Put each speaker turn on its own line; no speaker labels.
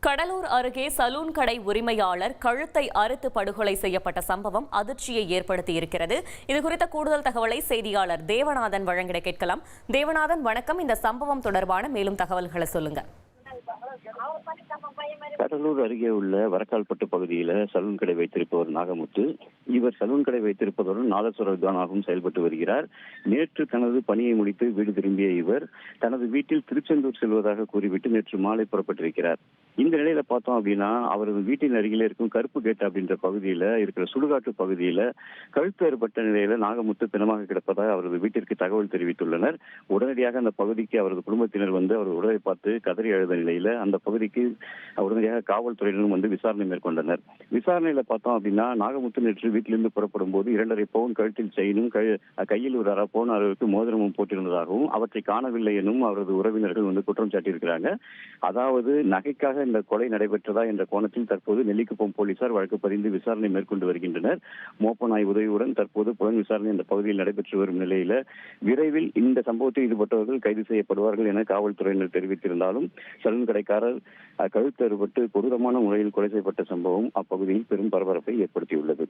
கடலூர் அருகே சலூன் கடை உரிமையாளர் கழுத்தை அறுத்து படுகொலை செய்யப்பட்ட சம்பவம் அதிர்ச்சியை ஏற்படுத்தியிருக்கிறது. இதுகுறித்த கூடுதல் தகவலை செய்தியாளர் தேவநாதன் வழங்கிட கேட்கலாம். தேவநாதன், வணக்கம். இந்த சம்பவம் தொடர்பான மேலும் தகவல்களை சொல்லுங்க.
கடலூர் அருகே உள்ள வரக்கால்பட்டு பகுதியில சலூன் கடை வைத்திருப்பவர் நாகமுத்து. இவர் சலூன் கடை வைத்திருப்பதுடன் நாதஸ்வர வித்வானாகவும் செயல்பட்டு வருகிறார். நேற்று தனது பணியை முடித்து வீடு திரும்பிய இவர் தனது வீட்டில் திருச்செந்தூர் செல்வதாக கூறிவிட்டு நேற்று மாலை புறப்பட்டிருக்கிறார். இந்த நிலையில பார்த்தோம் அப்படின்னா, அவரது வீட்டின் அருகில இருக்கும் கருப்பு கேட் அப்படின்ற பகுதியில இருக்கிற சுடுகாட்டு பகுதியில கழுத்து ஏற்பட்ட நிலையில நாகமுத்து பிணமாக கிடப்பதாக அவரது வீட்டிற்கு தகவல் தெரிவித்துள்ளனர். உடனடியாக அந்த பகுதிக்கு அவரது குடும்பத்தினர் வந்து அவர் உடலை பார்த்து கதறி அழுத நிலையில அந்த பகுதிக்கு உடனடியாக காவல்துறையினரும் வந்து விசாரணை மேற்கொண்டனர். விசாரணையில பார்த்தோம் அப்படின்னா, நாகமுத்து நேற்று வீட்டிலிருந்து புறப்படும் போது 2.5 பவுன் கழுத்தில் செயினும் கையில் ஒரு 1/2 பவுன் அளவுக்கு மோதிரமும் போட்டிருந்ததாகவும் அவற்றை காணவில்லை எனும் அவரது உறவினர்கள் வந்து குற்றம் சாட்டியிருக்கிறாங்க. அதாவது நகைக்காக இந்த கொலை நடைபெற்றதா என்ற கோணத்தில் தற்போது நெல்லிக்குப்பம் போலீசார் வழக்கு பதிந்து விசாரணை மேற்கொண்டு வருகின்றனர். மோப்ப நாய் உதவியுடன் தற்போது புலன் விசாரணை இந்த பகுதியில் நடைபெற்று வரும் நிலையில விரைவில் இந்த சம்பவத்தில் ஈடுபட்டவர்கள் கைது செய்யப்படுவார்கள் என காவல்துறையினர் தெரிவித்திருந்தாலும், சலூன் கடைக்காரர் கழுத்து அறுபட்டு கொடூரமான முறையில் கொலை செய்யப்பட்ட சம்பவம் அப்பகுதியில் பெரும் பரபரப்பை ஏற்படுத்தியுள்ளது.